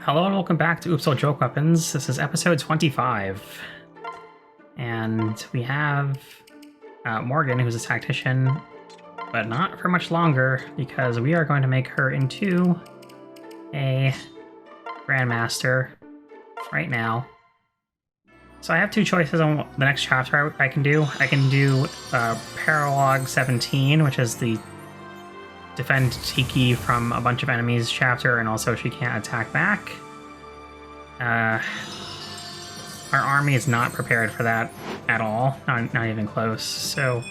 Hello and welcome back to Oops All Joke Weapons. This is episode 25. And we have Morgan, who's a tactician, but not for much longer, because we are going to make her into a Grandmaster right now. So I have two choices on the next chapter I can do. I can do Paralog 17, which is the defend Tiki from a bunch of enemies chapter, and also she can't attack back. Our army is not prepared for that at all, not even close. So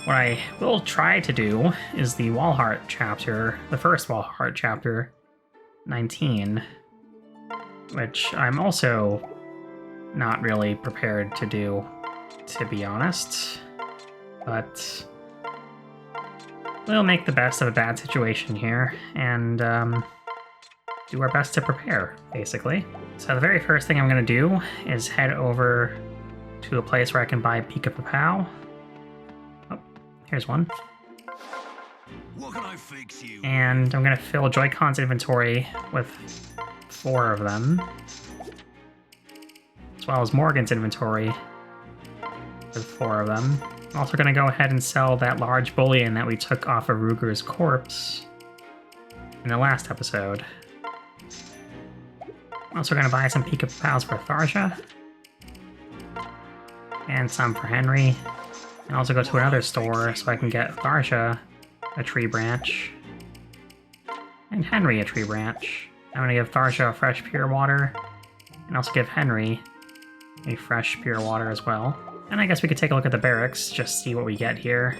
what I will try to do is the Wallheart chapter, the first Wallheart chapter, 19, which I'm also not really prepared to do, to be honest, but we'll make the best of a bad situation here, and do our best to prepare, basically. So the very first thing I'm going to do is head over to a place where I can buy Pika Papao. Oh, here's one. What can I fix you? And I'm going to fill Joycon's inventory with 4 of them, as well as Morgan's inventory with 4 of them. I'm also going to go ahead and sell that large bullion that we took off of Ruger's corpse in the last episode. I'm also going to buy some Pika Papaos for Tharsha, and some for Henry, and also go to another store so I can get Tharsha a tree branch, and Henry a tree branch. I'm going to give Tharsha a fresh pure water, and also give Henry a fresh pure water as well. And I guess we could take a look at the barracks, just see what we get here.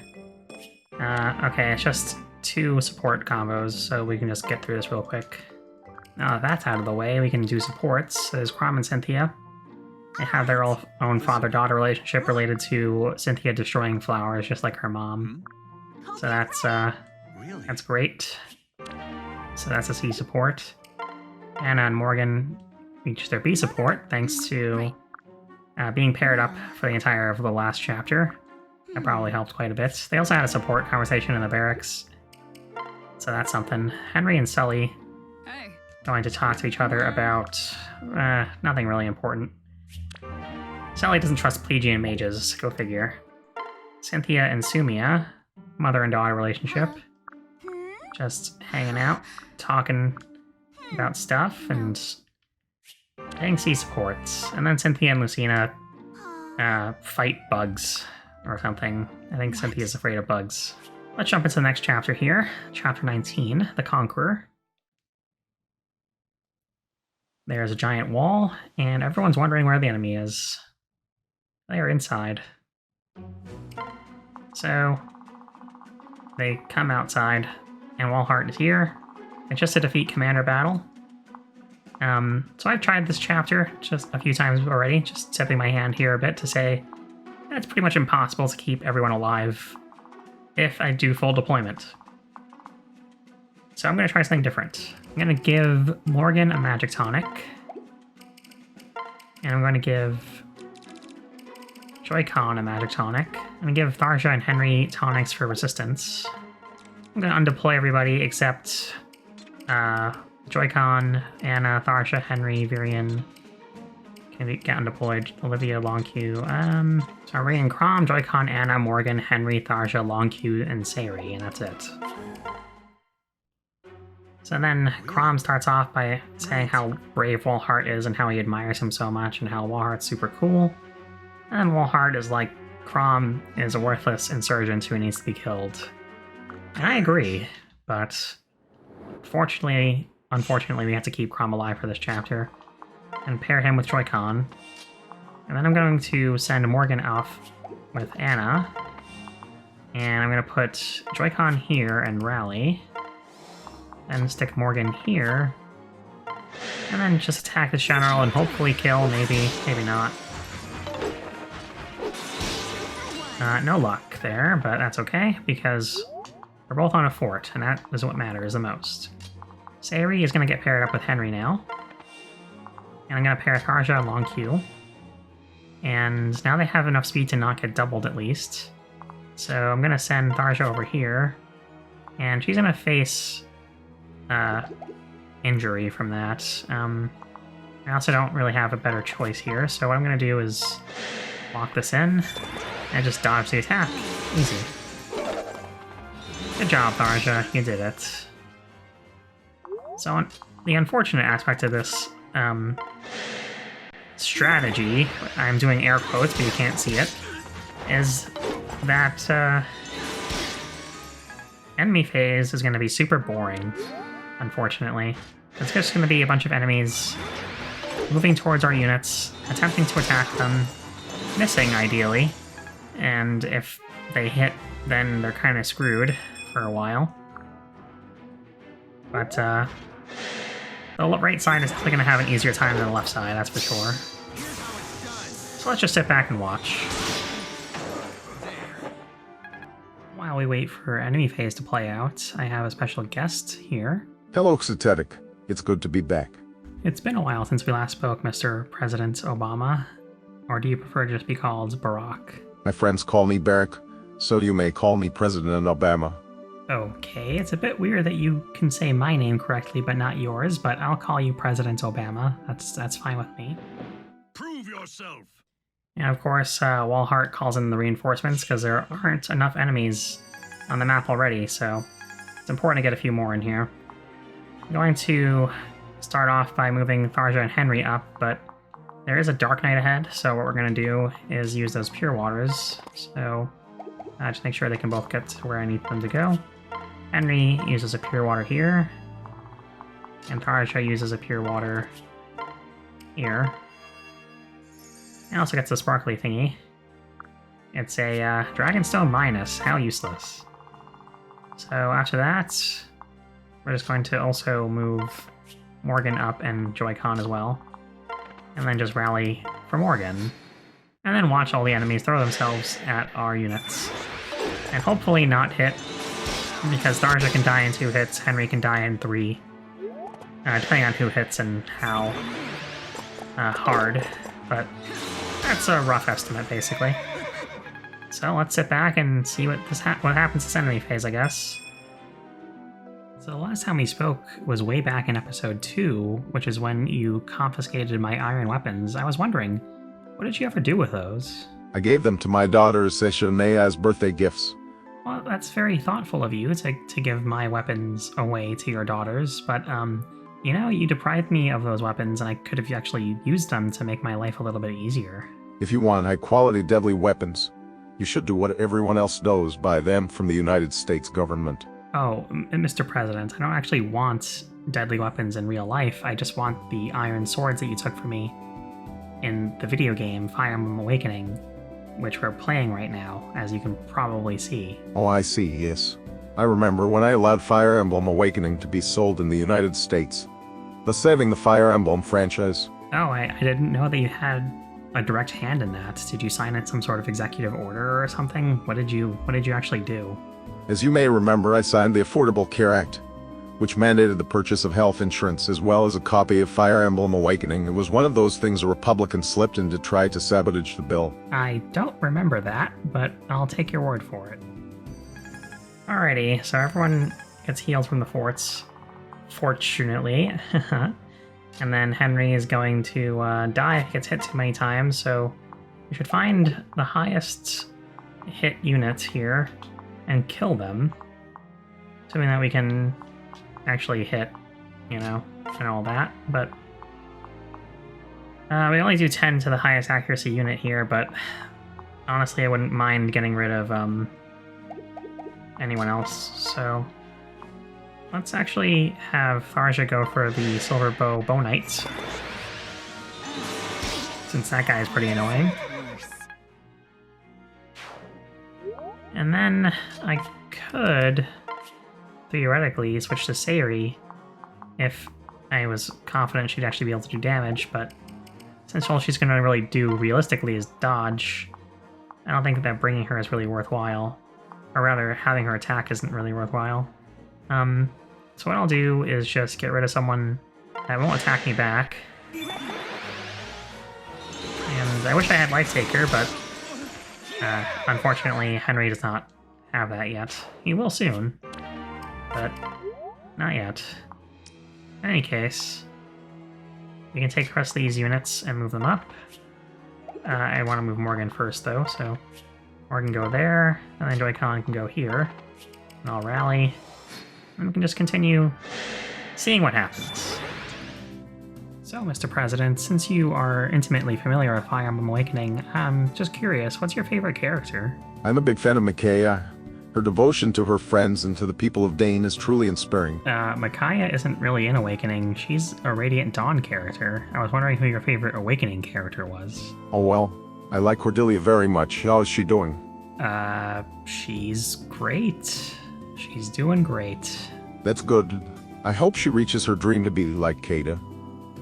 Okay, it's just 2 support combos, so we can just get through this real quick. Now that that's out of the way, we can do supports. There's Chrom and Cynthia. They have their own father-daughter relationship related to Cynthia destroying flowers, just like her mom. So that's great. So that's a C support. Anna and Morgan reached their B support, thanks to being paired up for the entire of the last chapter. That probably helped quite a bit. They also had a support conversation in the barracks, so that's something. Henry and Sully going to talk to each other about nothing really important. Sully doesn't trust Plegian mages, go figure. Cynthia and Sumia, mother and daughter relationship, just hanging out, talking about stuff, and getting C supports. And then Cynthia and Lucina fight bugs or something. I think Cynthia's afraid of bugs. Let's jump into the next chapter here. Chapter 19, The Conqueror. There's a giant wall, and everyone's wondering where the enemy is. They are inside. So they come outside, and Wallheart is here. It's just a defeat commander battle. So I've tried this chapter just a few times already, just tipping my hand here a bit to say it's pretty much impossible to keep everyone alive if I do full deployment. So I'm going to try something different. I'm going to give Morgan a magic tonic, and I'm going to give Joycon a magic tonic. I'm going to give Tharsha and Henry tonics for resistance. I'm going to undeploy everybody except Joycon, Anna, Tharsha, Henry, Virian can get undeployed. Olivia, Long Q. So I'm bringing Chrom, Joycon, Anna, Morgan, Henry, Tharsha, Long Q, and Sayri, and that's it. So then Chrom starts off by saying how brave Wallheart is and how he admires him so much and how Wallheart's super cool. And then Wallheart is like, Chrom is a worthless insurgent who needs to be killed. And I agree, but unfortunately, we have to keep Chrom alive for this chapter and pair him with Joycon. And then I'm going to send Morgan off with Anna. And I'm going to put Joycon here and rally. And stick Morgan here. And then just attack this general and hopefully kill, maybe not. No luck there, but that's okay, because we're both on a fort, and that is what matters the most. Sayri is going to get paired up with Henry now. And I'm going to pair Tharsha and Long Q. And now they have enough speed to not get doubled at least. So I'm going to send Tharsha over here. And she's going to face injury from that. I also don't really have a better choice here, so what I'm going to do is lock this in and just dodge the attack. Easy. Good job, Tharja. You did it. So the unfortunate aspect of this strategy, I'm doing air quotes, but you can't see it, is that enemy phase is going to be super boring, unfortunately. It's just going to be a bunch of enemies moving towards our units, attempting to attack them, missing ideally, and if they hit, then they're kind of screwed for a while. But the right side is definitely going to have an easier time than the left side, that's for sure. So let's just sit back and watch. While we wait for enemy phase to play out, I have a special guest here. Hello, Frederick. It's good to be back. It's been a while since we last spoke, Mr. President Obama. Or do you prefer to just be called Barack? My friends call me Barack, so you may call me President Obama. Okay, it's a bit weird that you can say my name correctly but not yours, but I'll call you President Obama. That's fine with me. Prove yourself. And of course, Walhart calls in the reinforcements because there aren't enough enemies on the map already, so it's important to get a few more in here. I'm going to start off by moving Tharja and Henry up, but there is a Dark Knight ahead, so what we're going to do is use those Pure Waters. So just make sure they can both get to where I need them to go. Henry uses a Pure Water here, and Tharja uses a Pure Water here. And also gets the sparkly thingy. It's a Dragonstone Minus. How useless. So after that, we're just going to also move Morgan up and Joycon as well. And then just rally for Morgan. And then watch all the enemies throw themselves at our units. And hopefully not hit, because Tharja can die in 2 hits, Henry can die in 3. Depending on who hits and how hard. But that's a rough estimate, basically. So let's sit back and see what happens this enemy phase, I guess. So the last time we spoke was way back in episode 2, which is when you confiscated my iron weapons. I was wondering, what did you ever do with those? I gave them to my daughter Seshane as birthday gifts. Well, that's very thoughtful of you to give my weapons away to your daughters, but you know, you deprived me of those weapons and I could have actually used them to make my life a little bit easier. If you want high-quality deadly weapons, you should do what everyone else does, buy them from the United States government. Oh, Mr. President, I don't actually want deadly weapons in real life. I just want the iron swords that you took from me in the video game Fire Emblem Awakening, which we're playing right now, as you can probably see. Oh, I see, yes. I remember when I allowed Fire Emblem Awakening to be sold in the United States. Thus saving the Fire Emblem franchise. Oh, I didn't know that you had a direct hand in that. Did you sign it some sort of executive order or something? What did you actually do? As you may remember, I signed the Affordable Care Act, which mandated the purchase of health insurance as well as a copy of Fire Emblem Awakening. It was one of those things a Republican slipped in to try to sabotage the bill. I don't remember that, but I'll take your word for it. Alrighty, so everyone gets healed from the forts, fortunately. And then Henry is going to die if he gets hit too many times, so we should find the highest hit units here and kill them. Assuming that we can actually hit, you know, and all that, but we only do 10 to the highest accuracy unit here, but honestly I wouldn't mind getting rid of anyone else, so let's actually have Tharja go for the Silver Bow Knight, since that guy is pretty annoying. And then I could theoretically switch to Sayori if I was confident she'd actually be able to do damage, but since all she's going to really do realistically is dodge, I don't think that bringing her is really worthwhile. Or rather, having her attack isn't really worthwhile. So what I'll do is just get rid of someone that won't attack me back. And I wish I had Life Taker, but unfortunately Henry does not have that yet. He will soon, but not yet. In any case, we can take the rest of these units and move them up. I want to move Morgan first, though, so Morgan go there, and then Joycon can go here. And I'll rally, and we can just continue seeing what happens. So, Mr. President, since you are intimately familiar with Fire Emblem Awakening, I'm just curious, what's your favorite character? I'm a big fan of Micaiah. Her devotion to her friends and to the people of Dane is truly inspiring. Micaiah isn't really in Awakening. She's a Radiant Dawn character. I was wondering who your favorite Awakening character was. Oh well, I like Cordelia very much. How is she doing? She's great. She's doing great. That's good. I hope she reaches her dream to be like Kada.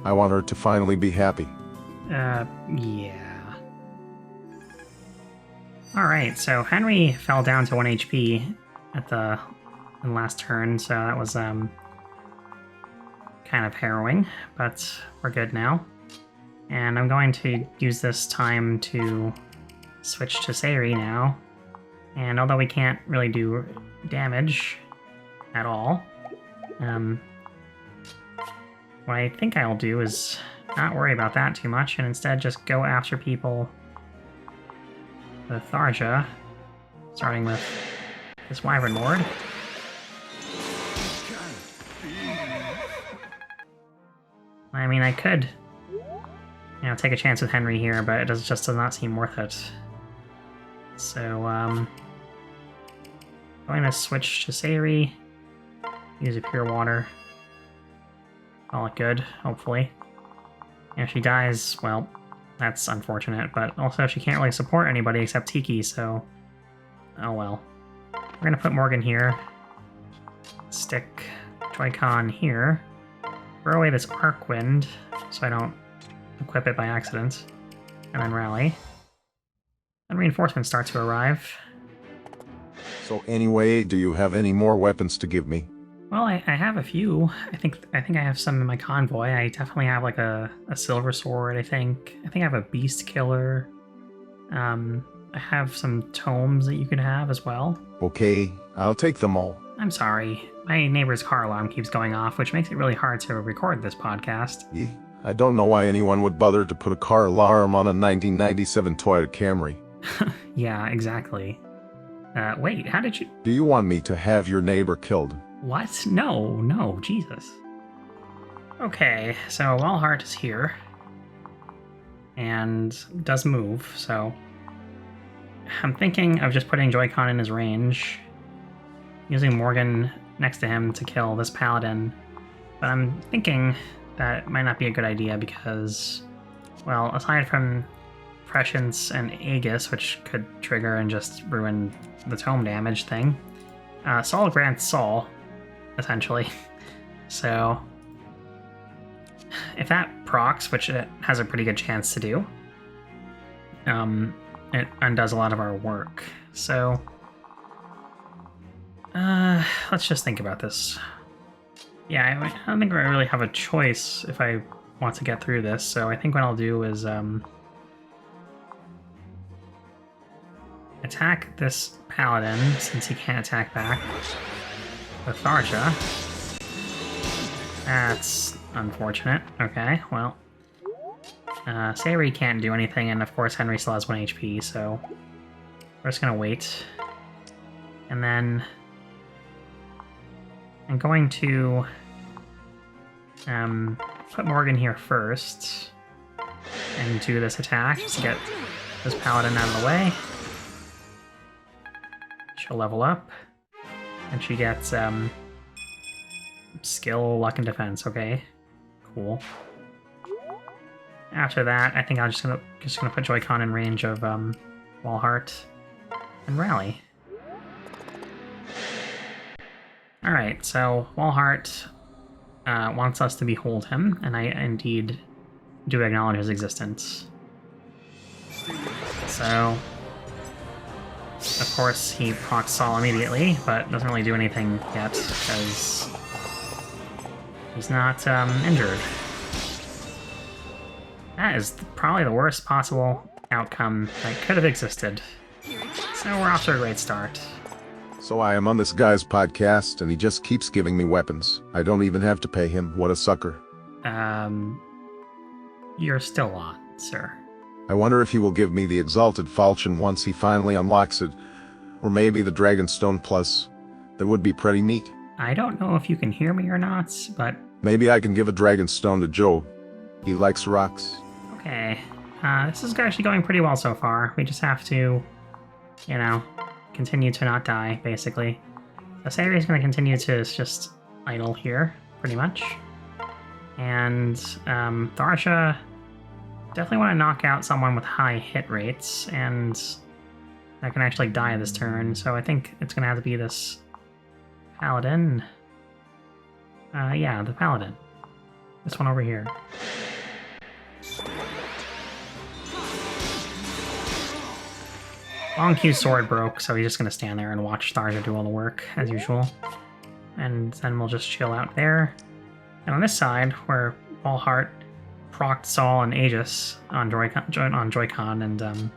I want her to finally be happy. Yeah. Alright, so Henry fell down to 1 HP at the last turn, so that was, kind of harrowing, but we're good now. And I'm going to use this time to switch to Sayri now. And although we can't really do damage at all, what I think I'll do is not worry about that too much, and instead just go after people with Tharja, starting with this Wyvern Lord. I mean, I could, take a chance with Henry here, but it just does not seem worth it. So, I'm going to switch to Sayri, use a Pure Water. Call it good, hopefully. And if she dies, well, that's unfortunate, but also she can't really support anybody except Tiki, so... oh well. We're gonna put Morgan here. Stick Joycon here. Throw away this Arc Wind, so I don't equip it by accident. And then rally. Then reinforcements start to arrive. So anyway, do you have any more weapons to give me? Well, I have a few. I think I have some in my convoy. I definitely have like a silver sword, I think. I think I have a beast killer. I have some tomes that you can have as well. Okay, I'll take them all. I'm sorry. My neighbor's car alarm keeps going off, which makes it really hard to record this podcast. I don't know why anyone would bother to put a car alarm on a 1997 Toyota Camry. Yeah, exactly. Wait, how did you... Do you want me to have your neighbor killed? What? No, Jesus. Okay, so Wallheart is here. And does move, so... I'm thinking of just putting Joycon in his range. Using Morgan next to him to kill this paladin. But I'm thinking that might not be a good idea because... well, aside from Prescience and Aegis, which could trigger and just ruin the tome damage thing, Sol grants Sol, essentially. So, if that procs, which it has a pretty good chance to do, it undoes a lot of our work. So, let's just think about this. Yeah, I don't think I really have a choice if I want to get through this, so I think what I'll do is, attack this paladin, since he can't attack back, with Tharja. That's unfortunate. Okay, well. Sayri can't do anything, and of course Henry still has 1 HP, so we're just gonna wait. And then I'm going to put Morgan here first and do this attack just to get this paladin out of the way. She'll level up, and she gets skill, luck, and defense. Okay, cool. After that, I think I'm just gonna put Joycon in range of Wallheart and rally. All right, so Wallheart wants us to behold him, and I indeed do acknowledge his existence. So, of course, he procs Sol immediately, but doesn't really do anything yet because he's not injured. That is probably the worst possible outcome that could have existed. So we're off to a great start. So I am on this guy's podcast and he just keeps giving me weapons. I don't even have to pay him. What a sucker. You're still on, sir. I wonder if he will give me the Exalted Falchion once he finally unlocks it. Or maybe the Dragonstone Plus. That would be pretty neat. I don't know if you can hear me or not, but... Maybe I can give a Dragonstone to Joe. He likes rocks. Okay. This is actually going pretty well so far. We just have to, you know, continue to not die, basically. So Sayori's going to continue to just idle here, pretty much. And Tharsha, definitely want to knock out someone with high hit rates, and that can actually die this turn, so I think it's going to have to be this Paladin. Yeah, the Paladin. This one over here. Long Q's sword broke, so he's just going to stand there and watch Tharsha do all the work, as usual. And then we'll just chill out there. And on this side, where Wallheart procced Saul and Aegis on Joycon, and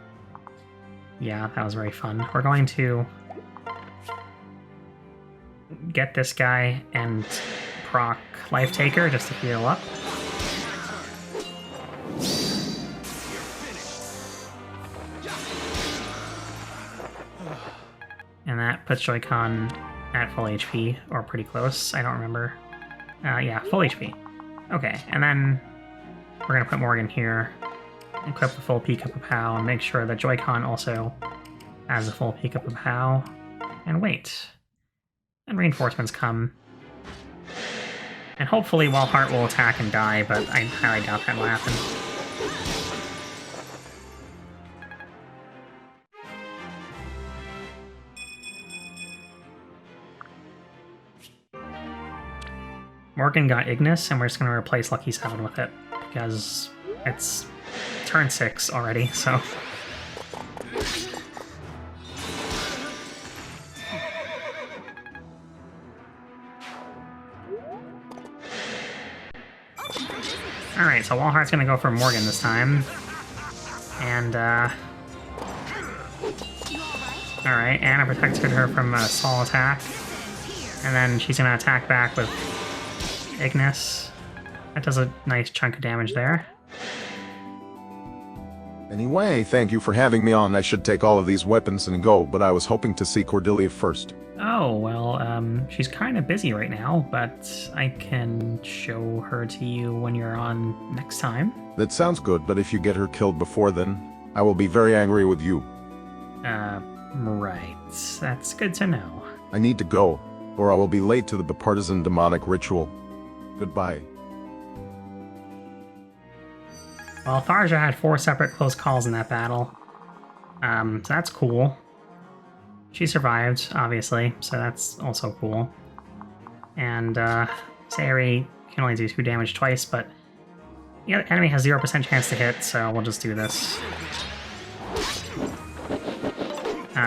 yeah, that was very fun. We're going to get this guy and proc Life Taker just to heal up. And that puts Joycon at full HP, or pretty close, I don't remember. Yeah, full HP. Okay, and then we're gonna put Morgan here, equip the full Peek Up a Pow, and make sure that Joycon also has a full Peek Up a Pow, and wait. And reinforcements come. And hopefully Wallheart will attack and die, but I highly doubt that will happen. Morgan got Ignis, and we're just going to replace Lucky 7 with it, because it's turn 6 already, so... Alright, so Wallheart's going to go for Morgan this time. And, alright, Anna protected her from a Saul attack. And then she's going to attack back with Ignis. That does a nice chunk of damage there. Anyway, thank you for having me on. I should take all of these weapons and go, but I was hoping to see Cordelia first. Oh, well, she's kind of busy right now, but I can show her to you when you're on next time. That sounds good, but if you get her killed before then, I will be very angry with you. Right. That's good to know. I need to go, or I will be late to the partisan demonic ritual. Goodbye. Well, Tharsha had 4 separate close calls in that battle. So that's cool. She survived, obviously, so that's also cool. And, Sayori can only do 2 damage twice, but the enemy has 0% chance to hit, so we'll just do this.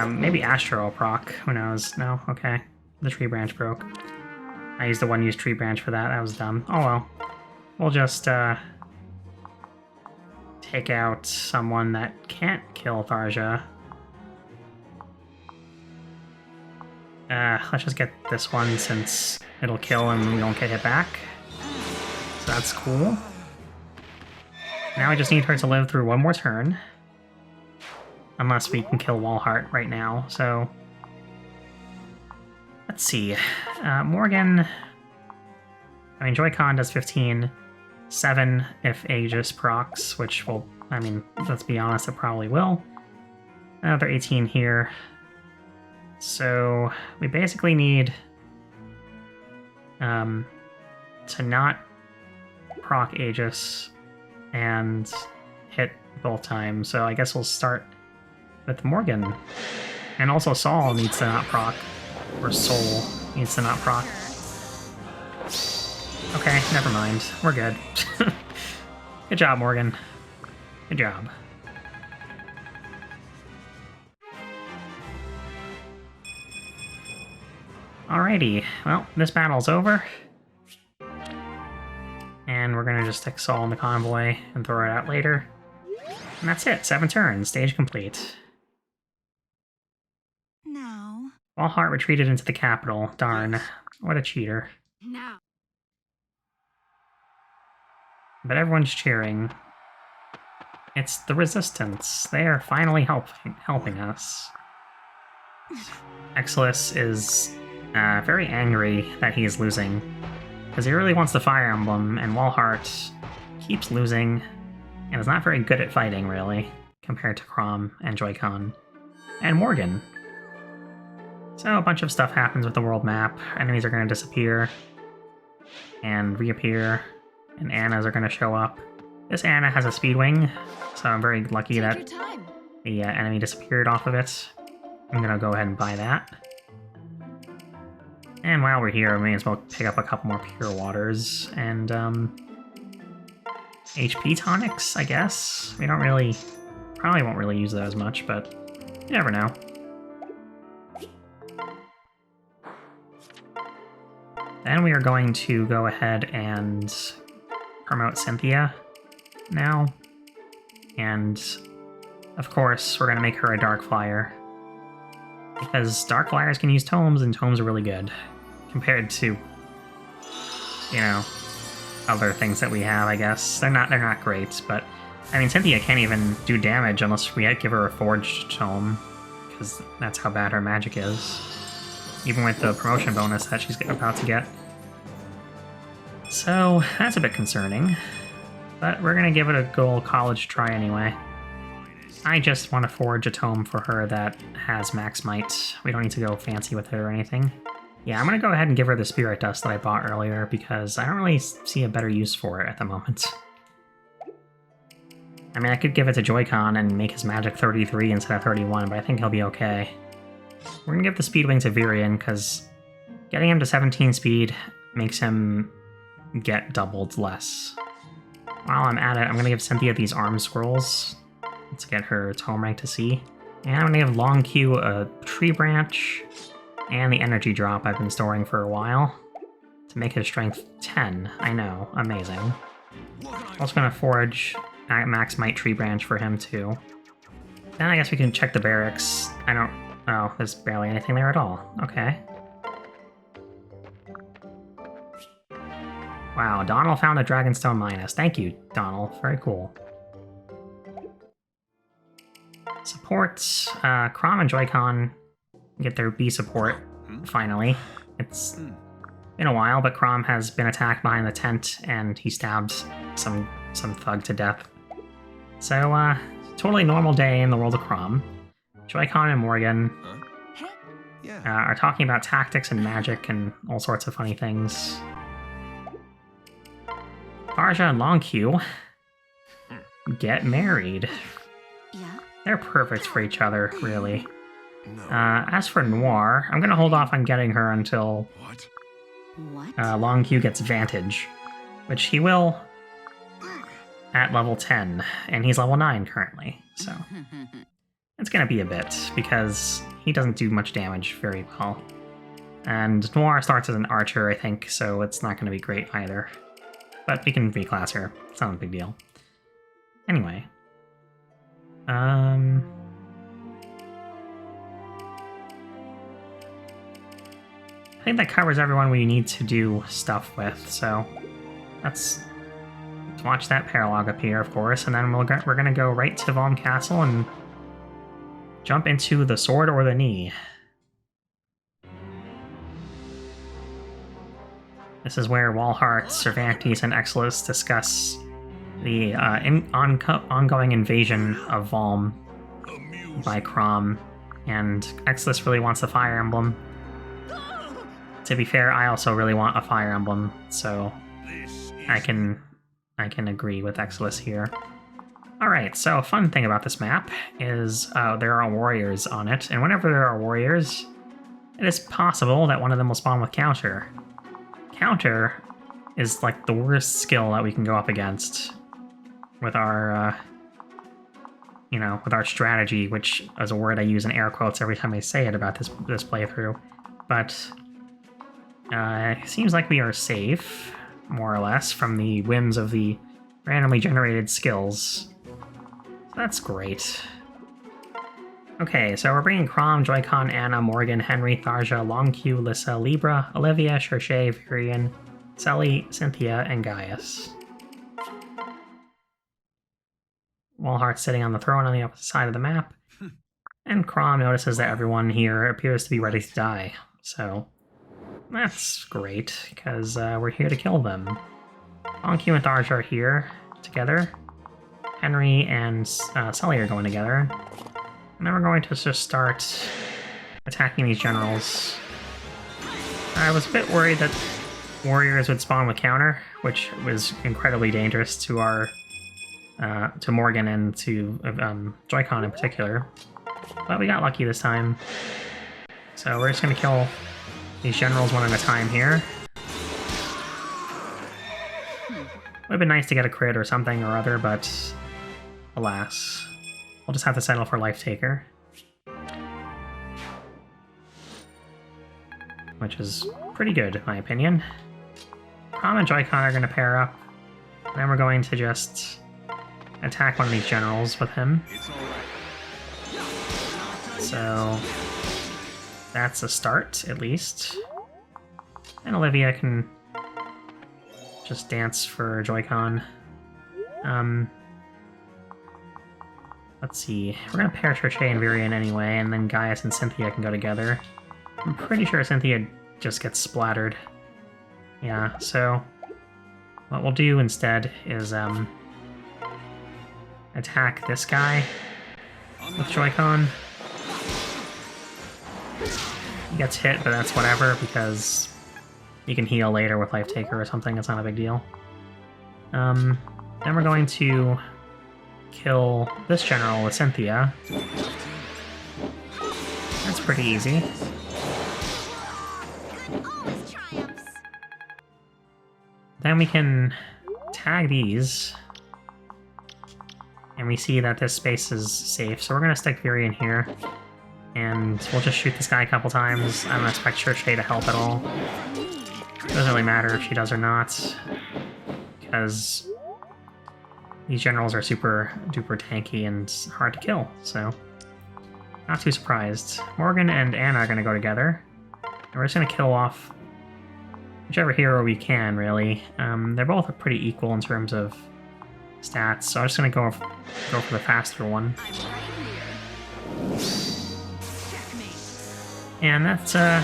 Maybe Astro will proc, who knows? No? Okay. The tree branch broke. I used the one-use tree branch for that, that was dumb. Oh well. We'll just, take out someone that can't kill Tharsha. Let's just get this one since it'll kill and we don't get hit back. So that's cool. Now we just need her to live through one more turn. Unless we can kill Wallheart right now, so... Let's see. Morgan... I mean, Joycon does 15. 7 if Aegis procs, which will... I mean, let's be honest, it probably will. Another 18 here. So, we basically need... to not proc Aegis and hit both times. So I guess we'll start with Morgan. And also Saul needs to not proc. Or Soul needs to not proc. Okay, never mind. We're good. Good job, Morgan. Good job. Alrighty, well, this battle's over. And we're gonna just stick Saul in the convoy and throw it out later. And that's it, 7 turns, stage complete. Now. Wallheart retreated into the capital. Darn. What a cheater. Now. But everyone's cheering. It's the Resistance. They are finally helping us. Exilus is very angry that he is losing, because he really wants the Fire Emblem, and Wallheart keeps losing, and is not very good at fighting, really, compared to Chrom and Joycon. And Morgan. So a bunch of stuff happens with the world map. Enemies are going to disappear and reappear, and Annas are going to show up. This Anna has a speed wing, so I'm very lucky that the enemy disappeared off of it. I'm going to go ahead and buy that. And while we're here, we may as well pick up a couple more Pure Waters and HP tonics, I guess. We don't really... probably won't really use those much, but you never know. Then we are going to go ahead and promote Cynthia now. And, of course, we're going to make her a Dark Flyer. Because Dark Flyers can use tomes, and tomes are really good. Compared to, you know, other things that we have, I guess. They're not great, but... I mean, Cynthia can't even do damage unless we give her a Forged Tome. Because that's how bad her magic is. Even with the promotion bonus that she's about to get. So, that's a bit concerning. But we're gonna give it a good old college try anyway. I just want to forge a tome for her that has max might. We don't need to go fancy with it or anything. Yeah, I'm gonna go ahead and give her the Spirit Dust that I bought earlier, because I don't really see a better use for it at the moment. I mean, I could give it to Joycon and make his magic 33 instead of 31, but I think he'll be okay. We're gonna give the Speedwing to Virion, because getting him to 17 speed makes him get doubled less. While I'm at it, I'm gonna give Cynthia these arm scrolls to get her tome rank to C. And I'm gonna give Long Q a tree branch and the energy drop I've been storing for a while to make his strength 10. I know, amazing. Also gonna forge a max might tree branch for him too. Then I guess we can check the barracks. Oh, there's barely anything there at all. Okay. Wow, Donald found a Dragonstone Minus. Thank you, Donald. Very cool. Supports. Chrom and Joycon get their B support, finally. It's been a while, but Chrom has been attacked behind the tent, and he stabbed some thug to death. So, totally normal day in the world of Chrom. Joycon and Morgan are talking about tactics and magic and all sorts of funny things. Farja and Long Q get married. Yeah. They're perfect for each other, really. As for Noir, I'm gonna hold off on getting her until Long Q gets Vantage, which he will at level 10, and he's level 9 currently, so it's gonna be a bit, because he doesn't do much damage very well. And Noir starts as an archer, I think, so it's not gonna be great either. But we can reclass her. It's not a big deal. Anyway. I think that covers everyone we need to do stuff with, so let's watch that paralog appear, of course, and then we're gonna go right to Valm Castle and jump into the Sword or the Knee. This is where Wallheart, Cervantes, and Exilus discuss the ongoing invasion of Valm by Chrom, and Exilus really wants the Fire Emblem. To be fair, I also really want a Fire Emblem, so I can agree with Exilus here. Alright, so a fun thing about this map is there are warriors on it, and whenever there are warriors, it is possible that one of them will spawn with Counter. Counter is like the worst skill that we can go up against with our, with our strategy, which is a word I use in air quotes every time I say it about this playthrough. But it seems like we are safe, more or less, from the whims of the randomly generated skills. So that's great. Okay, so we're bringing Chrom, Joycon, Anna, Morgan, Henry, Tharja, Longq, Lissa, Libra, Olivia, Cherche, Virian, Sully, Cynthia, and Gaius. Wallheart's sitting on the throne on the opposite side of the map, and Chrom notices that everyone here appears to be ready to die, so that's great, because we're here to kill them. Longq and Tharja are here together. Henry and Sully are going together. And then we're going to just start attacking these generals. I was a bit worried that warriors would spawn with counter, which was incredibly dangerous to our to Morgan and to Joycon in particular. But we got lucky this time. So we're just going to kill these generals one at a time here. Would have been nice to get a crit or something or other, but alas. We'll just have to settle for Life Taker. Which is pretty good, in my opinion. Chrom and Joycon are going to pair up. And then we're going to just attack one of these generals with him. So that's a start, at least. And Olivia can just dance for Joycon. Let's see. We're going to pair Cherche and Virian anyway, and then Gaius and Cynthia can go together. I'm pretty sure Cynthia just gets splattered. Yeah, so what we'll do instead is attack this guy with Joycon. He gets hit, but that's whatever, because you can heal later with Life Taker or something. It's not a big deal. Then we're going to kill this general with Cynthia. That's pretty easy. Then we can tag these. And we see that this space is safe, so we're going to stick Virian here. And we'll just shoot this guy a couple times. I don't expect Cherche to help at all. It doesn't really matter if she does or not, because these generals are super duper tanky and hard to kill, so not too surprised. Morgan and Anna are going to go together, and we're just going to kill off whichever hero we can, really. They're both pretty equal in terms of stats, so I'm just going to go for the faster one. And that's a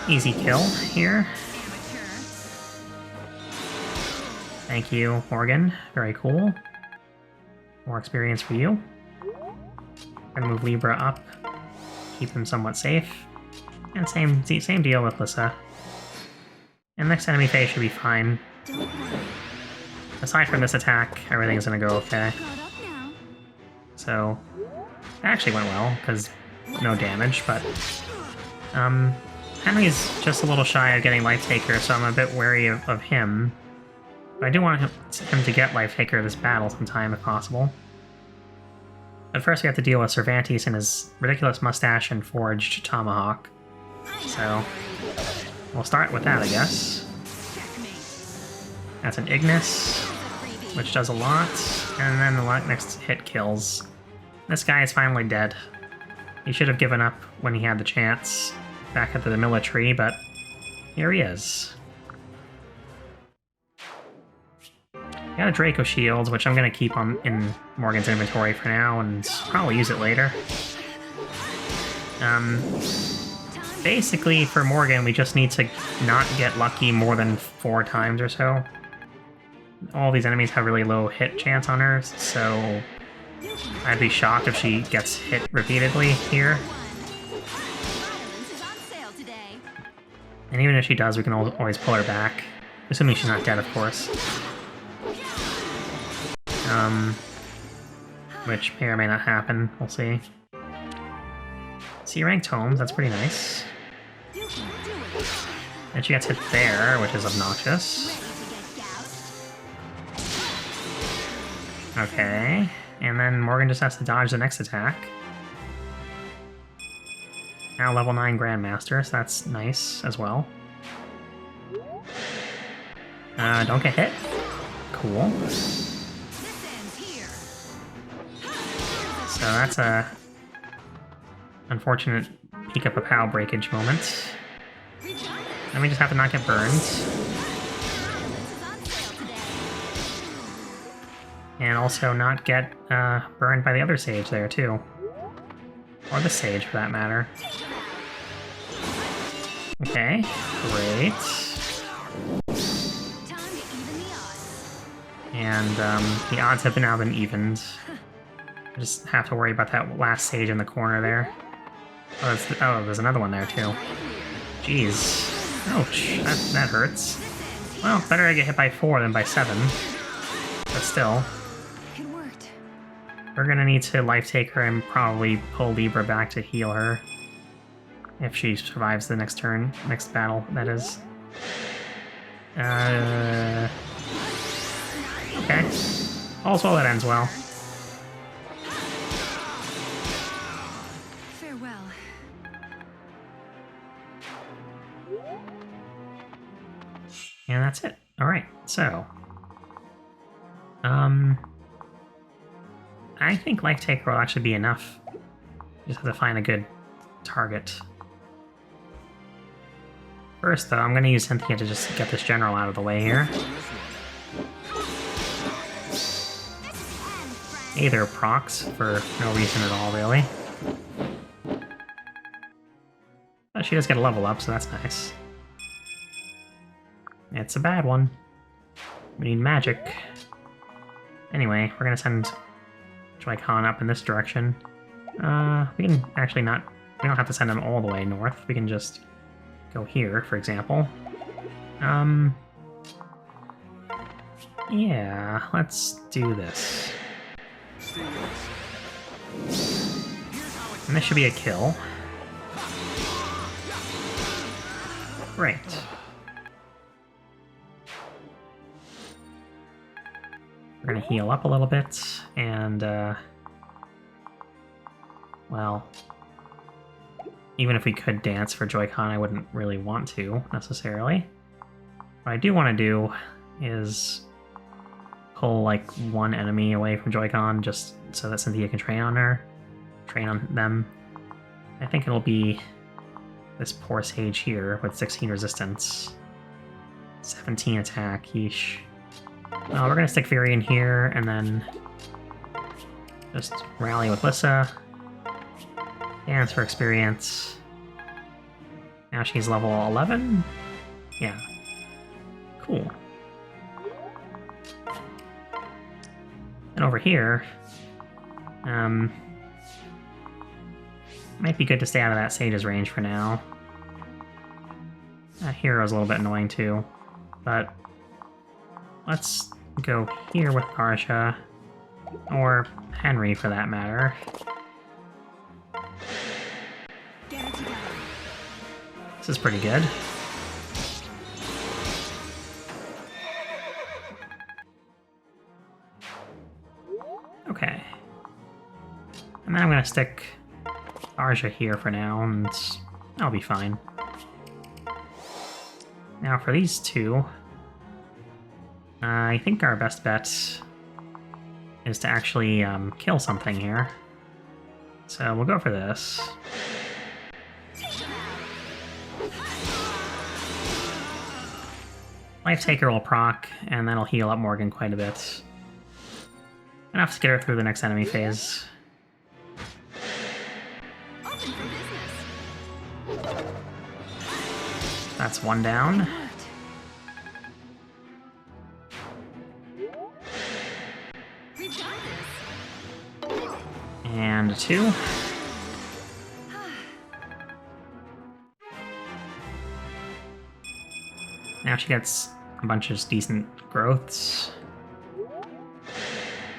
easy kill here. Thank you, Morgan. Very cool. More experience for you. We're gonna move Libra up, keep him somewhat safe. And same deal with Lissa. And next enemy phase should be fine. Aside from this attack, everything's gonna go okay. So, that actually went well, because no damage, but Henry's just a little shy of getting Life Taker, so I'm a bit wary of him. But I do want him to get Life Taker this battle sometime, if possible. But first we have to deal with Cervantes and his ridiculous mustache and forged tomahawk. So, we'll start with that, I guess. That's an Ignis, which does a lot, and then the next hit kills. This guy is finally dead. He should have given up when he had the chance back at the military, but here he is. Got a Draco Shield, which I'm going to keep in Morgan's inventory for now, and probably use it later. Basically, for Morgan, we just need to not get lucky more than 4 times or so. All these enemies have really low hit chance on her, so I'd be shocked if she gets hit repeatedly here. And even if she does, we can always pull her back. Assuming she's not dead, of course. Which may or may not happen, we'll see. C-rank tomes, that's pretty nice. And she gets hit there, which is obnoxious. Okay, and then Morgan just has to dodge the next attack. Now level 9 Grandmaster, so that's nice as well. Don't get hit. Cool. So that's a unfortunate peak up a pow breakage moment. And we just have to not get burned. And also not get burned by the other sage there, too. Or the sage, for that matter. Okay, great. And the odds have now been evened. I just have to worry about that last sage in the corner there. Oh, there's another one there, too. Jeez. Ouch, that hurts. Well, better I get hit by 4 than by 7. But still. We're gonna need to life take her and probably pull Libra back to heal her. If she survives the next turn, next battle, that is. Okay. All's well that ends well. Farewell. And that's it. Alright, so. I think Life Taker will actually be enough. Just have to find a good target. First, though, I'm going to use Cynthia to just get this general out of the way here. Either procs for no reason at all, really. But she does get a level up, so that's nice. It's a bad one. We need magic. Anyway, we're going to send Joycon up in this direction. We can actually not... We don't have to send them all the way north. We can just go here, for example. Yeah, let's do this. And this should be a kill. Great. We're gonna heal up a little bit, and, well, even if we could dance for Joycon, I wouldn't really want to, necessarily. What I do want to do is pull, like, one enemy away from Joycon, just so that Cynthia can train on them. I think it'll be this poor sage here with 16 resistance. 17 attack, yeesh. We're gonna stick Fury in here, and then just rally with Lissa. Dance for experience. Now she's level 11? Yeah. Cool. And over here, might be good to stay out of that Sage's range for now. That hero's a little bit annoying too, but let's go here with Karsha, or Henry for that matter. This is pretty good. Okay. And then I'm gonna stick Karsha here for now, and I'll be fine. Now for these two, I think our best bet is to actually kill something here. So we'll go for this. Life Taker will proc, and that'll heal up Morgan quite a bit. Enough to get her through the next enemy phase. That's one down. And 2. Now she gets a bunch of decent growths.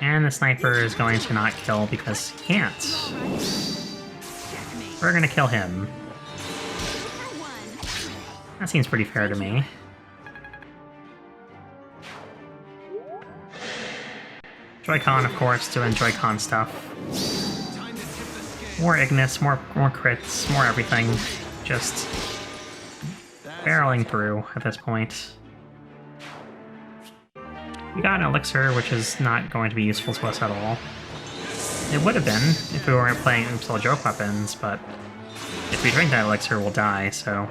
And the sniper is going to not kill because he can't. We're gonna kill him. That seems pretty fair to me. Joycon, of course, doing Joycon stuff. More Ignis, more crits, more everything. Just barreling through at this point. We got an elixir, which is not going to be useful to us at all. It would have been if we weren't playing Oops All Joke Weapons, but if we drink that elixir, we'll die, so...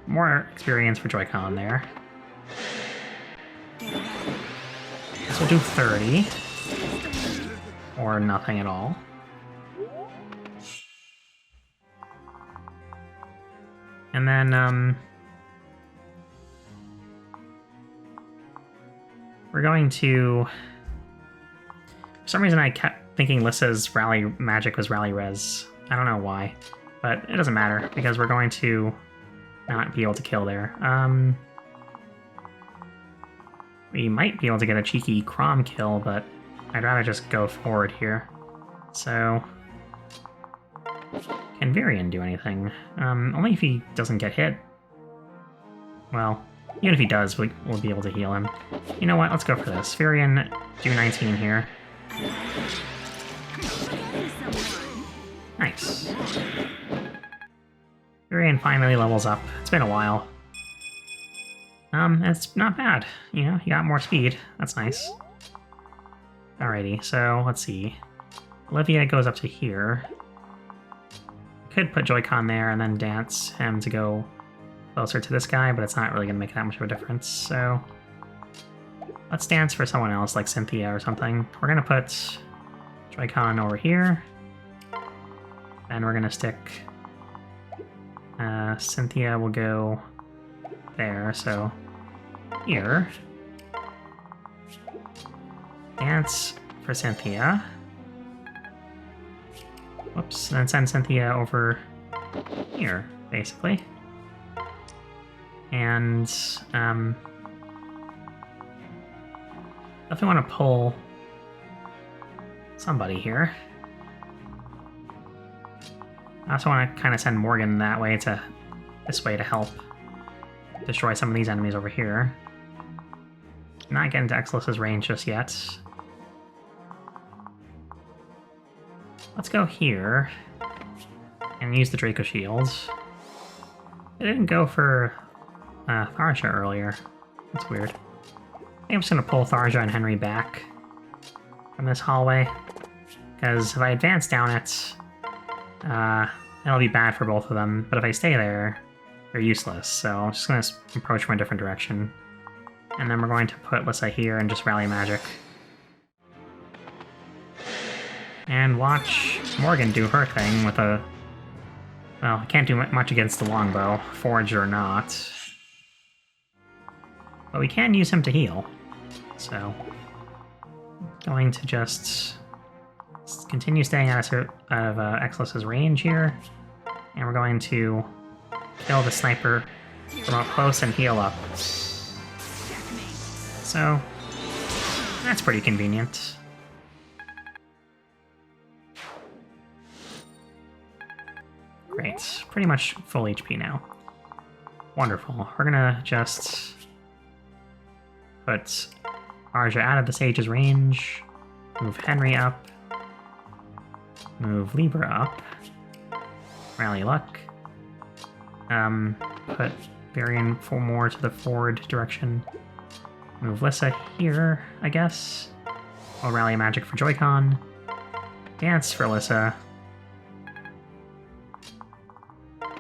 more experience for Joycon there. So we'll do 30. Or nothing at all. And then, we're going to... For some reason I kept thinking Lissa's rally magic was rally res. I don't know why, but it doesn't matter, because we're going to not be able to kill there. We might be able to get a cheeky Chrom kill, but I'd rather just go forward here. So... Can Varian do anything? Only if he doesn't get hit. Well, even if he does, we'll be able to heal him. You know what? Let's go for this. Varian, do 19 here. Nice. Varian finally levels up. It's been a while. It's not bad. You know, he got more speed. That's nice. Alrighty, so let's see. Olivia goes up to here. Could put Joycon there and then dance him to go closer to this guy, but it's not really going to make that much of a difference, so... Let's dance for someone else, like Cynthia or something. We're going to put Joycon over here. And we're going to stick... Cynthia will go there, so... Here. Dance for Cynthia. Whoops, and then send Cynthia over here, basically. And, definitely want to pull somebody here. I also want to kind of send Morgan that way this way to help destroy some of these enemies over here. Not get into Exelis's range just yet. Let's go here and use the Draco Shields. It didn't go for Tharja earlier. That's weird. I think I'm just going to pull Tharja and Henry back from this hallway, because if I advance down it, it'll be bad for both of them, but if I stay there, they're useless, so I'm just going to approach from a different direction. And then we're going to put Lissa here and just rally magic. And watch Morgan do her thing with a... Well, I can't do much against the longbow, forged or not. But we can use him to heal. So... Going to just continue staying out of Exelis's range here. And we're going to kill the sniper from up close and heal up. So... That's pretty convenient. Great. Pretty much full HP now. Wonderful. We're gonna just put Arja out of the Sage's range, move Henry up, move Libra up, rally luck, put Varian more to the forward direction, move Lissa here, I guess. I'll rally magic for Joycon, dance for Lissa,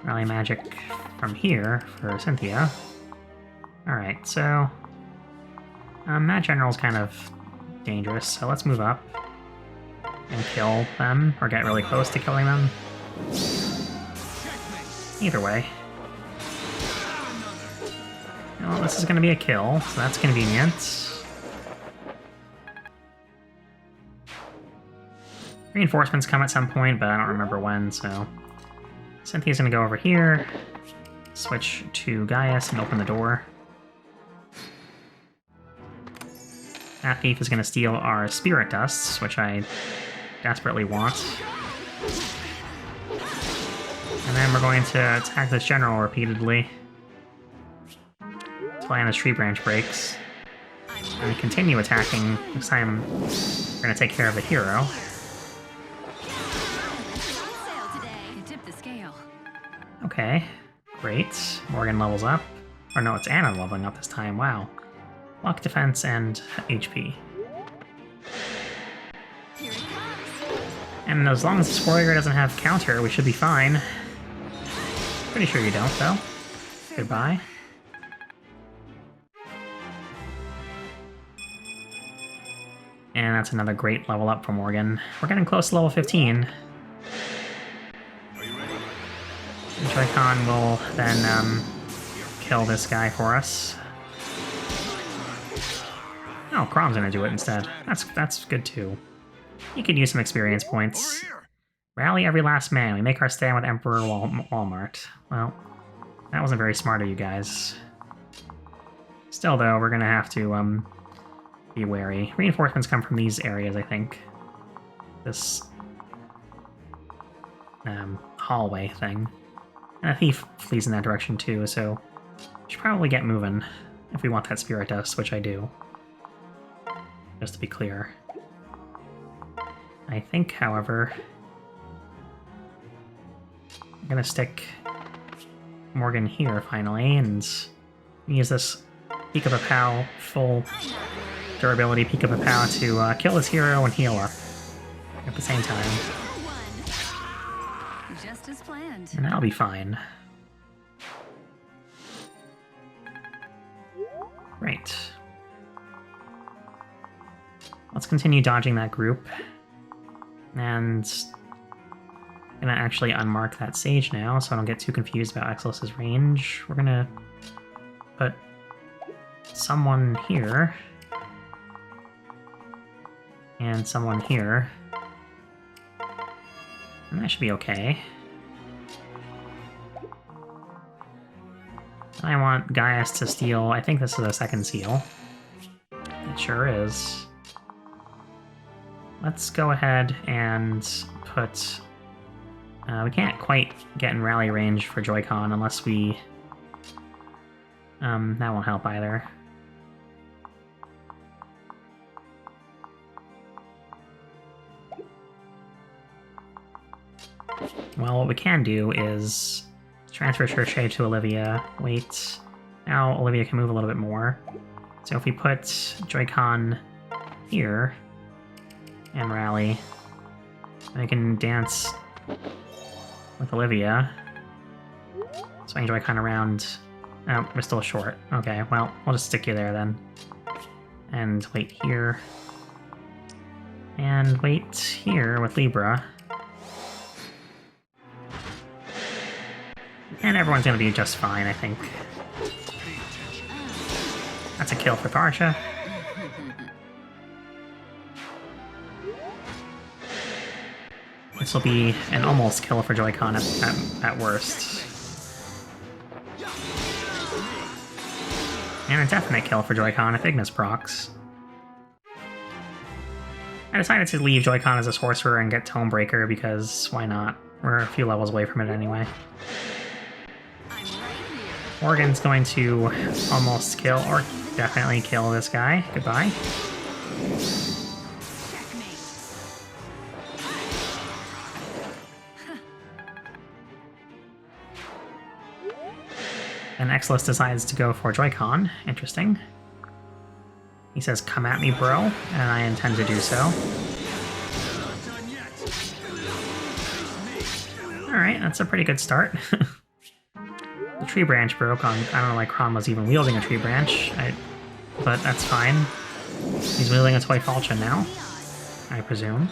rally magic from here for Cynthia. Alright, so... that general's kind of dangerous, so let's move up and kill them, or get really close to killing them. Either way. Well, this is going to be a kill, so that's convenient. Reinforcements come at some point, but I don't remember when, so... Cynthia's going to go over here, switch to Gaius and open the door. That thief is going to steal our spirit dusts, which I desperately want. And then we're going to attack this general repeatedly until Anna's tree branch breaks. And continue attacking. This time we're going to take care of the hero. Okay, great. Morgan levels up. Or no, it's Anna leveling up this time, wow. Luck, defense, and HP. And as long as this warrior doesn't have counter, we should be fine. Pretty sure you don't, though. Goodbye. And that's another great level up for Morgan. We're getting close to level 15. Joycon will then kill this guy for us. Oh, Chrom's gonna do it instead. That's good too. He could use some experience points. Rally every last man. We make our stand with Emperor Walmart. Well, that wasn't very smart of you guys. Still, though, we're gonna have to be wary. Reinforcements come from these areas, I think. This hallway thing. And a thief flees in that direction too, so we should probably get moving if we want that spirit dust, which I do. Just to be clear. I think, however, I'm gonna stick Morgan here finally and use this Peek of a Pow, full durability Peek of a Pow to kill this hero and heal up at the same time. Just as planned. And that'll be fine. Right. Let's continue dodging that group. And I'm gonna actually unmark that sage now so I don't get too confused about Exelus's range. We're gonna put someone here. And someone here. And that should be okay. I want Gaius to steal, I think this is a second seal. It sure is. Let's go ahead and put... we can't quite get in rally range for Joycon unless we... that won't help either. Well, what we can do is transfer Cherche to Olivia. Wait. Now Olivia can move a little bit more. So if we put Joycon here and rally, I can dance with Olivia. Swing Joycon around. Oh, we're still short. Okay, well, we'll just stick you there then. And wait here. And wait here with Libra. And everyone's gonna be just fine, I think. That's a kill for Tharsha. This will be an almost kill for Joycon at worst. And a definite kill for Joycon if Ignis procs. I decided to leave Joycon as a sorcerer and get Tomebreaker because why not? We're a few levels away from it anyway. Morgan's going to almost kill, or definitely kill this guy. Goodbye. And Exelus decides to go for Joycon. Interesting. He says, "Come at me, bro," and I intend to do so. Alright, that's a pretty good start. The tree branch broke on... I don't know why Chrom was even wielding a tree branch, but that's fine. He's wielding a toy falchion now, I presume.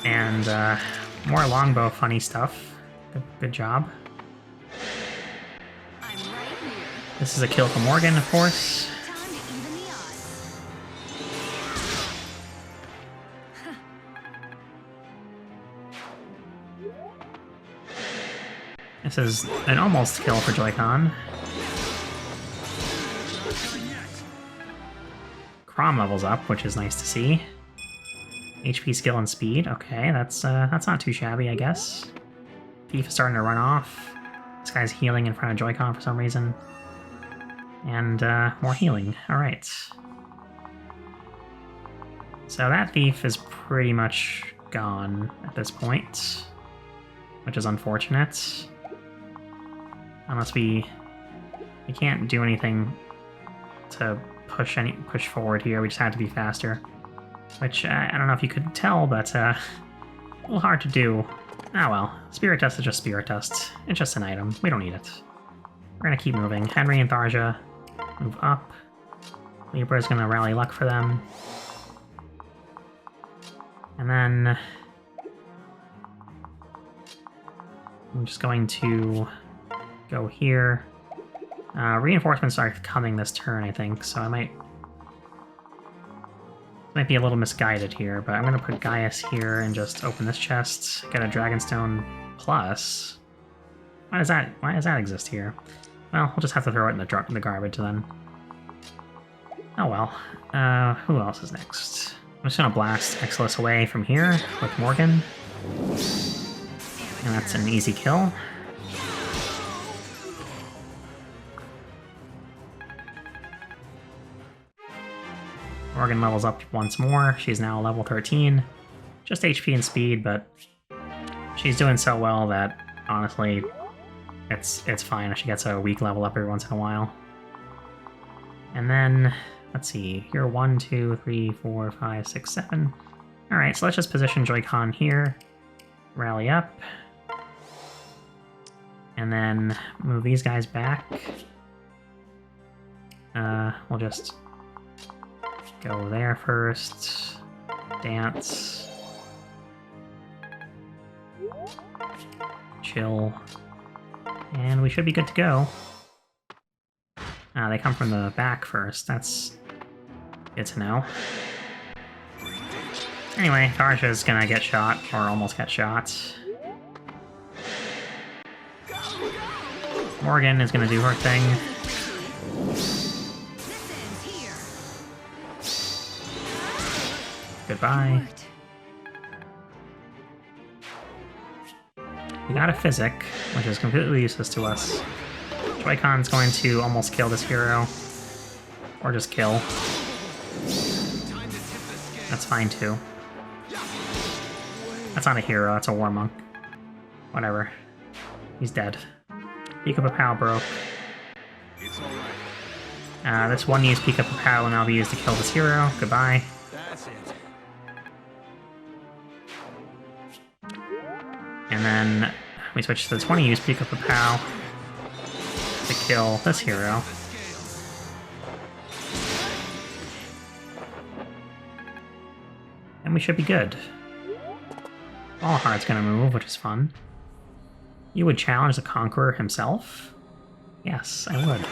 And more longbow funny stuff. Good job. This is a kill for Morgan, of course. This is an almost kill for Joycon. Chrom levels up, which is nice to see. HP, skill, and speed. Okay, that's not too shabby, I guess. Thief is starting to run off. This guy's healing in front of Joycon for some reason. And more healing. Alright. So that thief is pretty much gone at this point, which is unfortunate. Unless we can't do anything to push forward here. We just had to be faster. Which, I don't know if you could tell, but a little hard to do. Ah well, Spirit Dust is just Spirit Dust. It's just an item. We don't need it. We're gonna keep moving. Henry and Tharja move up. Libra's gonna rally luck for them. And then I'm just going to go here. Reinforcements are coming this turn, I think, so I might be a little misguided here, but I'm gonna put Gaius here and just open this chest, get a Dragonstone Plus. Why does that exist here? Well, we'll just have to throw it in the garbage then. Oh well. Who else is next? I'm just gonna blast Exilus away from here with Morgan. And that's an easy kill. Morgan levels up once more. She's now level 13. Just HP and speed, but she's doing so well that, honestly, it's fine if she gets a weak level up every once in a while. And then, let's see, here 1, 2, 3, 4, 5, 6, 7. Alright, so let's just position Joycon here. Rally up. And then move these guys back. We'll just go there first. Dance. Chill. And we should be good to go. They come from the back first. That's good to know. Anyway, Tharja's gonna get shot, or almost get shot. Morgan is gonna do her thing. Goodbye. We got a Physic, which is completely useless to us. Joycon's going to almost kill this hero. Or just kill. That's fine too. That's not a hero, that's a war monk. Whatever. He's dead. Pika Papao broke. This one use Pika Papao will now be used to kill this hero. Goodbye. And then we switch to the 20 use Pika Papao to kill this hero. And we should be good. Allheart's gonna move, which is fun. You would challenge the Conqueror himself? Yes, I would.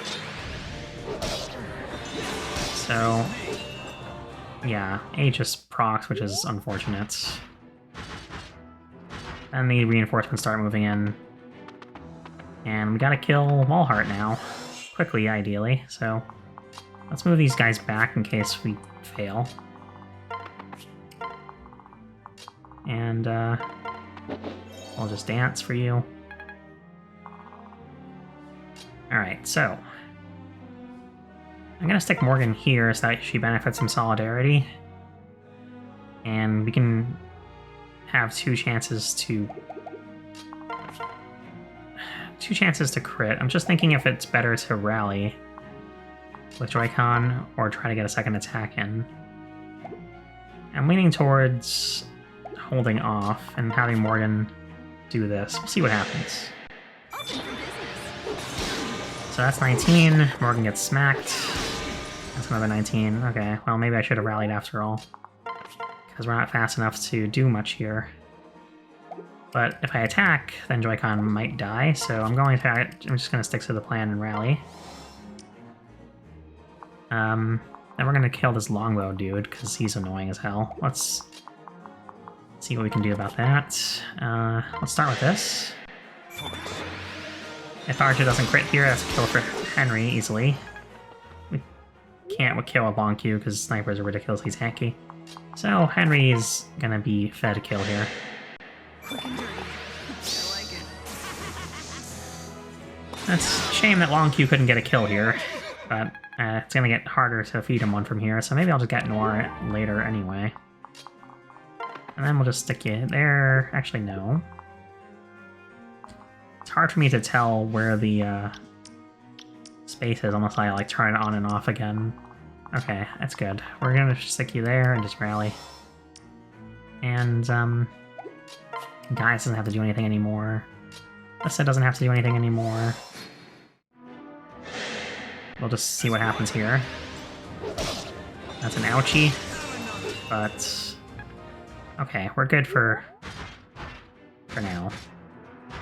So, yeah, A just procs, which is unfortunate. And the reinforcements start moving in. And we gotta kill Allheart now. Quickly, ideally, so let's move these guys back in case we fail. And, I'll just dance for you. Alright, so I'm gonna stick Morgan here so that she benefits from Solidarity. And we can have two chances to crit. I'm just thinking if it's better to rally with Joycon or try to get a second attack in. I'm leaning towards holding off and having Morgan do this. We'll see what happens. So that's 19. Morgan gets smacked. That's another 19. Okay, well maybe I should have rallied after all. Because we're not fast enough to do much here. But if I attack, then Joycon might die, so I'm just going to stick to the plan and rally. Then we're going to kill this longbow dude, because he's annoying as hell. Let's see what we can do about that. Let's start with this. If Tharja doesn't crit here, that's a kill for Henry, easily. We can't kill a long Q, because snipers are ridiculously tanky. So Henry's going to be fed a kill here. That's a shame that Long Q couldn't get a kill here, but it's gonna get harder to feed him one from here, so maybe I'll just get Noir later anyway. And then we'll just stick you there. Actually, no. It's hard for me to tell where the spaces unless I like turn it on and off again. Okay, that's good. We're gonna stick you there and just rally. And, Guys doesn't have to do anything anymore. Lissa doesn't have to do anything anymore. We'll just see what happens here. That's an ouchie. But... okay, we're good for now.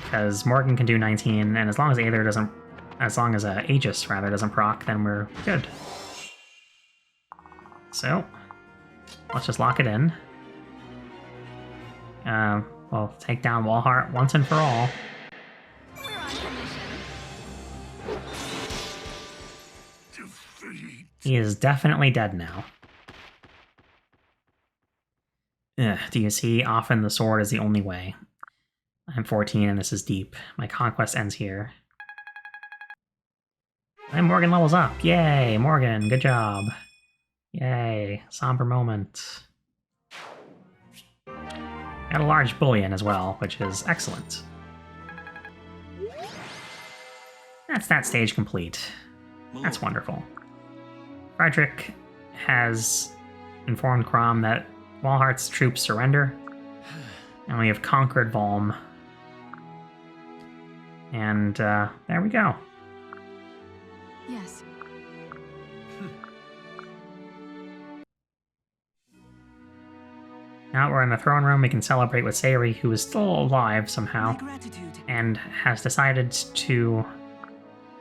Because Morgan can do 19, and as long as Aether doesn't... as long as Aegis, rather, doesn't proc, then we're good. So, let's just lock it in. We'll take down Wallheart once and for all. He is definitely dead now. Ugh, do you see? Often the sword is the only way. I'm 14 and this is deep. My conquest ends here. And Morgan levels up. Yay, Morgan, good job. Yay, somber moment. Got a large bullion as well, which is excellent. That's that stage complete. That's wonderful. Frederick has informed Chrom that Wallheart's troops surrender, and we have conquered Volm. And there we go. Yes. Now we're in the throne room, we can celebrate with Sayri, who is still alive somehow, and has decided to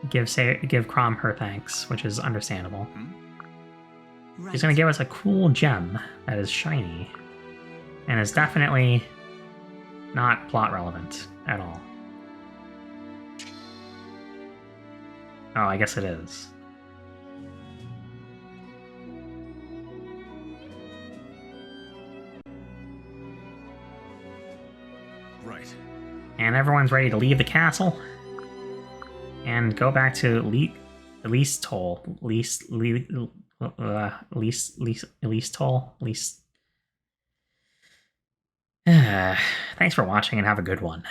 give Chrom her thanks, which is understandable. Right. She's going to give us a cool gem that is shiny, and is definitely not plot relevant at all. Oh, I guess it is. Right. And everyone's ready to leave the castle and go back to Lease Toll. Thanks for watching and have a good one.